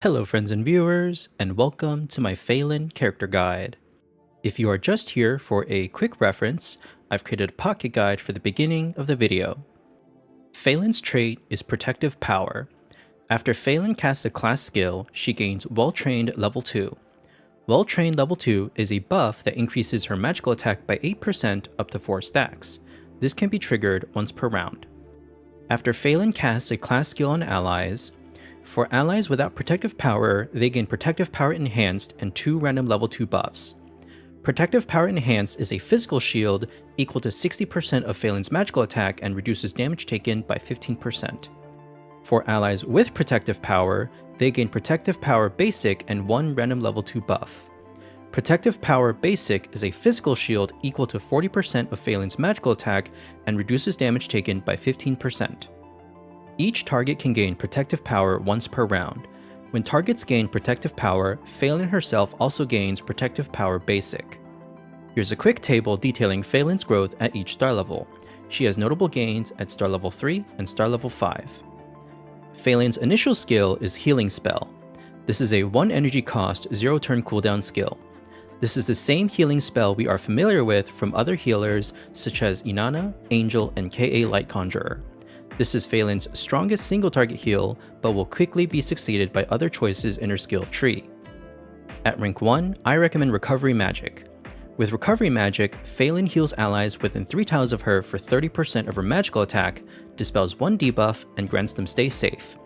Hello friends and viewers, and welcome to my Falin character guide. If you are just here for a quick reference, I've created a pocket guide for the beginning of the video. Falin's trait is Protective Power. After Falin casts a class skill, she gains Well-Trained Level 2. Well-Trained Level 2 is a buff that increases her magical attack by 8% up to 4 stacks. This can be triggered once per round. After Falin casts a class skill on allies, for allies without Protective Power, they gain Protective Power Enhanced and 2 random level 2 buffs. Protective Power Enhanced is a physical shield equal to 60% of Falin's magical attack and reduces damage taken by 15%. For allies with Protective Power, they gain Protective Power Basic and 1 random level 2 buff. Protective Power Basic is a physical shield equal to 40% of Falin's magical attack and reduces damage taken by 15%. Each target can gain Protective Power once per round. When targets gain Protective Power, Falin herself also gains Protective Power Basic. Here's a quick table detailing Falin's growth at each star level. She has notable gains at star level 3 and star level 5. Falin's initial skill is Healing Spell. This is a 1 energy cost, 0 turn cooldown skill. This is the same healing spell we are familiar with from other healers such as Inanna, Angel, and KA Light Conjurer. This is Falin's strongest single target heal, but will quickly be succeeded by other choices in her skill tree. At rank 1, I recommend Recovery Magic. With Recovery Magic, Falin heals allies within 3 tiles of her for 30% of her magical attack, dispels 1 debuff, and grants them Stay Safe.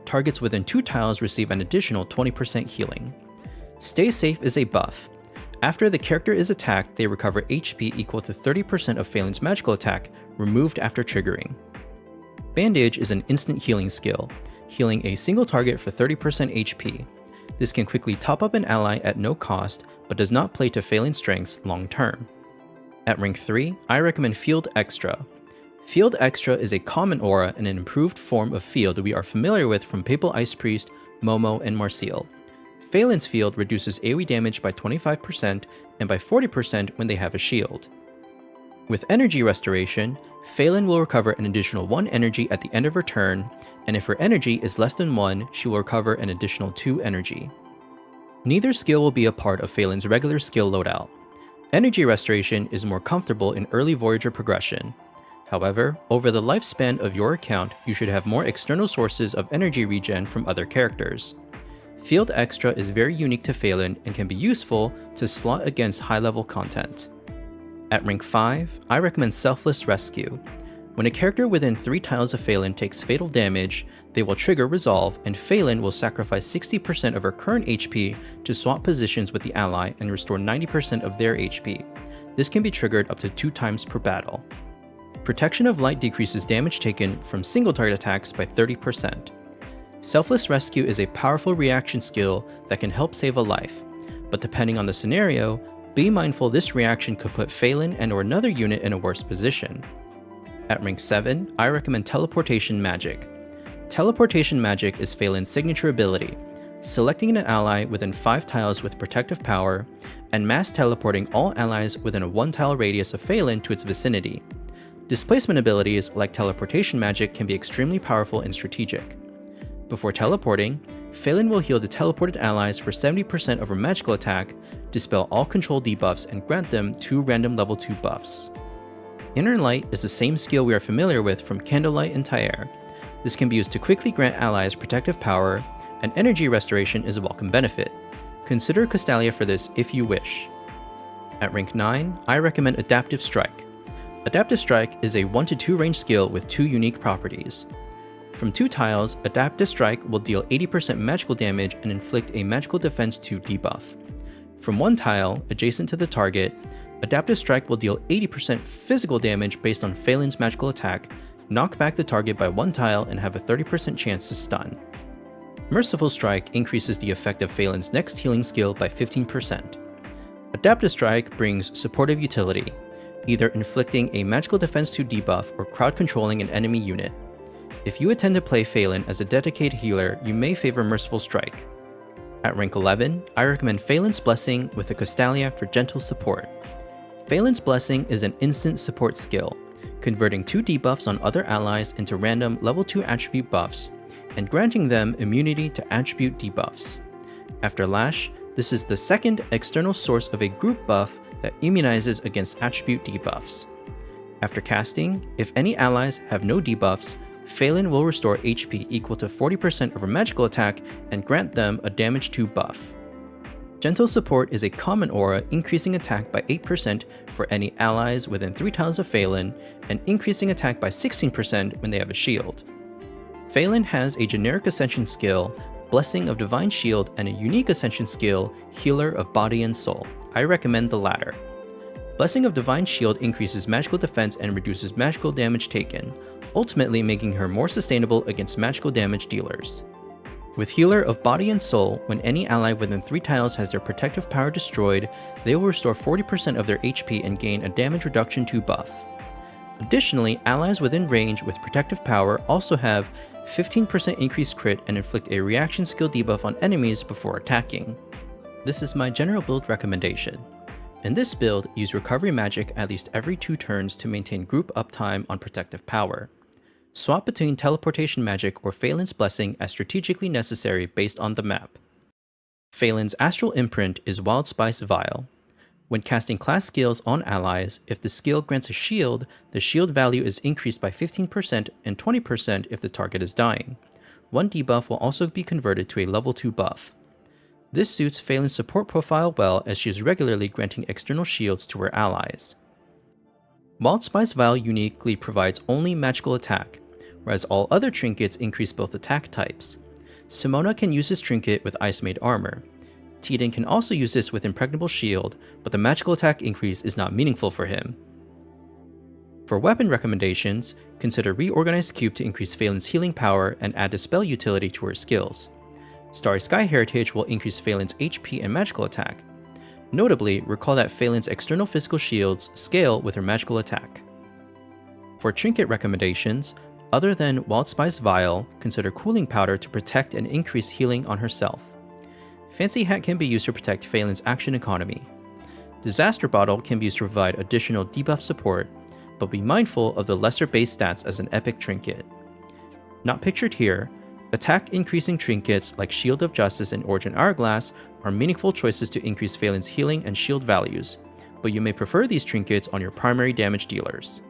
Targets within 2 tiles receive an additional 20% healing. Stay Safe is a buff. After the character is attacked, they recover HP equal to 30% of Falin's magical attack, removed after triggering. Bandage is an instant healing skill, healing a single target for 30% HP. This can quickly top up an ally at no cost, but does not play to Falin's strengths long term. At rank 3, I recommend Field Extra. Field Extra is a common aura and an improved form of field we are familiar with from Papal Ice Priest, Momo, and Marseille. Falin's field reduces AoE damage by 25% and by 40% when they have a shield. With Energy Restoration, Falin will recover an additional 1 energy at the end of her turn, and if her energy is less than 1, she will recover an additional 2 energy. Neither skill will be a part of Falin's regular skill loadout. Energy Restoration is more comfortable in early Voyager progression. However, over the lifespan of your account, you should have more external sources of energy regen from other characters. Field Extra is very unique to Falin and can be useful to slot against high-level content. At rank 5, I recommend Selfless Rescue. When a character within 3 tiles of Falin takes fatal damage, they will trigger Resolve, and Falin will sacrifice 60% of her current HP to swap positions with the ally and restore 90% of their HP. This can be triggered up to 2 times per battle. Protection of Light decreases damage taken from single target attacks by 30%. Selfless Rescue is a powerful reaction skill that can help save a life, but depending on the scenario, be mindful this reaction could put Falin and/or another unit in a worse position. At rank 7, I recommend Teleportation Magic. Teleportation Magic is Falin's signature ability, selecting an ally within 5 tiles with Protective Power, and mass teleporting all allies within a 1-tile radius of Falin to its vicinity. Displacement abilities like Teleportation Magic can be extremely powerful and strategic. Before teleporting, Falin will heal the teleported allies for 70% of her magical attack, dispel all control debuffs, and grant them 2 random level 2 buffs. Inner Light is the same skill we are familiar with from Candlelight and Tyre. This can be used to quickly grant allies Protective Power, and Energy Restoration is a welcome benefit. Consider Castalia for this if you wish. At rank 9, I recommend Adaptive Strike. Adaptive Strike is a 1-2 range skill with 2 unique properties. From 2 tiles, Adaptive Strike will deal 80% magical damage and inflict a Magical Defense 2 debuff. From 1 tile, adjacent to the target, Adaptive Strike will deal 80% physical damage based on Falin's magical attack, knock back the target by 1 tile, and have a 30% chance to stun. Merciful Strike increases the effect of Falin's next healing skill by 15%. Adaptive Strike brings supportive utility, either inflicting a Magical Defense 2 debuff or crowd controlling an enemy unit. If you intend to play Falin as a dedicated healer, you may favor Merciful Strike. At rank 11, I recommend Falin's Blessing with a Castalia for gentle support. Falin's Blessing is an instant support skill, converting 2 debuffs on other allies into random level 2 attribute buffs, and granting them immunity to attribute debuffs. After Lash, this is the second external source of a group buff that immunizes against attribute debuffs. After casting, if any allies have no debuffs, Falin will restore HP equal to 40% of her magical attack and grant them a damage 2 buff. Gentle Support is a common aura increasing attack by 8% for any allies within 3 tiles of Falin, and increasing attack by 16% when they have a shield. Falin has a generic Ascension Skill, Blessing of Divine Shield, and a unique Ascension Skill, Healer of Body and Soul. I recommend the latter. Blessing of Divine Shield increases magical defense and reduces magical damage taken, ultimately making her more sustainable against magical damage dealers. With Healer of Body and Soul, when any ally within 3 tiles has their protective power destroyed, they will restore 40% of their HP and gain a damage reduction 2 buff. Additionally, allies within range with protective power also have 15% increased crit and inflict a reaction skill debuff on enemies before attacking. This is my general build recommendation. In this build, use Recovery Magic at least every 2 turns to maintain group uptime on protective power. Swap between Teleportation Magic or Falin's Blessing as strategically necessary based on the map. Falin's Astral Imprint is Wild Spice Vial. When casting class skills on allies, if the skill grants a shield, the shield value is increased by 15% and 20% if the target is dying. One debuff will also be converted to a level 2 buff. This suits Falin's support profile well as she is regularly granting external shields to her allies. Wild Spice Vial uniquely provides only magical attack, whereas all other trinkets increase both attack types. Simona can use this trinket with Ice Maid armor. Tiden can also use this with Impregnable Shield, but the magical attack increase is not meaningful for him. For weapon recommendations, consider Reorganized Cube to increase Falin's healing power and add Dispel utility to her skills. Starry Sky Heritage will increase Falin's HP and magical attack. Notably, recall that Falin's external physical shields scale with her magical attack. For trinket recommendations, other than Wild Spice Vial, consider Cooling Powder to protect and increase healing on herself. Fancy Hat can be used to protect Falin's action economy. Disaster Bottle can be used to provide additional debuff support, but be mindful of the lesser base stats as an epic trinket. Not pictured here, attack increasing trinkets like Shield of Justice and Origin Hourglass are meaningful choices to increase Falin's healing and shield values, but you may prefer these trinkets on your primary damage dealers.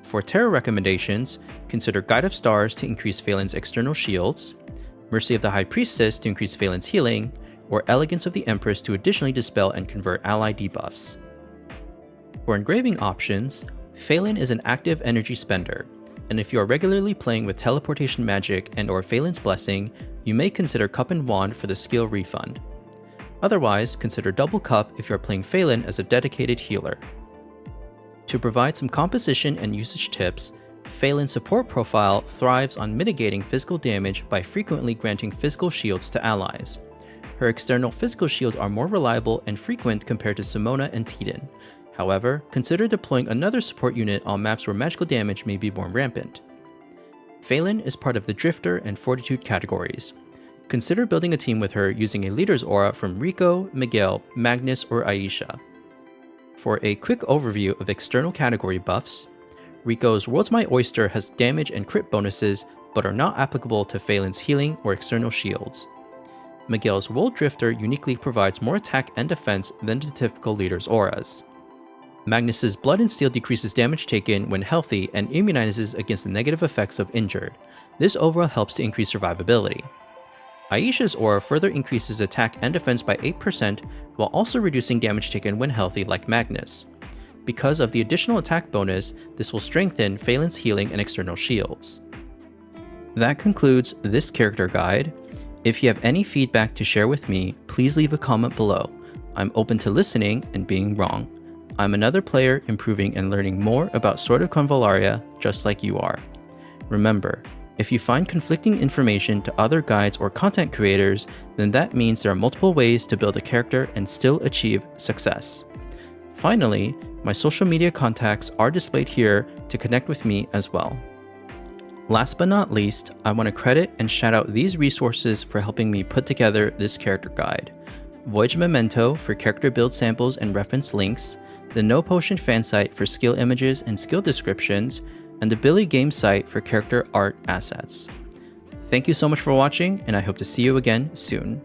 For Terror recommendations, consider Guide of Stars to increase Falin's external shields, Mercy of the High Priestess to increase Falin's healing, or Elegance of the Empress to additionally dispel and convert ally debuffs. For engraving options, Falin is an active energy spender, and if you are regularly playing with Teleportation Magic and or Falin's Blessing, you may consider Cup and Wand for the skill refund. Otherwise, consider Double Cup if you are playing Falin as a dedicated healer. To provide some composition and usage tips, Falin's support profile thrives on mitigating physical damage by frequently granting physical shields to allies. Her external physical shields are more reliable and frequent compared to Simona and Tiden. However, consider deploying another support unit on maps where magical damage may be more rampant. Falin is part of the Drifter and Fortitude categories. Consider building a team with her using a leader's aura from Rico, Miguel, Magnus, or Aisha. For a quick overview of external category buffs, Rico's World's My Oyster has damage and crit bonuses, but are not applicable to Falin's healing or external shields. Miguel's World Drifter uniquely provides more attack and defense than the typical leader's auras. Magnus's Blood and Steel decreases damage taken when healthy and immunizes against the negative effects of injured. This overall helps to increase survivability. Aisha's aura further increases attack and defense by 8% while also reducing damage taken when healthy like Magnus. Because of the additional attack bonus, this will strengthen Falin's healing and external shields. That concludes this character guide. If you have any feedback to share with me, please leave a comment below. I'm open to listening and being wrong. I'm another player improving and learning more about Sword of Convallaria just like you are. Remember, if you find conflicting information to other guides or content creators, then that means there are multiple ways to build a character and still achieve success. Finally, my social media contacts are displayed here to connect with me as well. Last but not least, I want to credit and shout out these resources for helping me put together this character guide. Voyage Memento for character build samples and reference links, the No Potion fan site for skill images and skill descriptions, and the Billy Game site for character art assets. Thank you so much for watching, and I hope to see you again soon.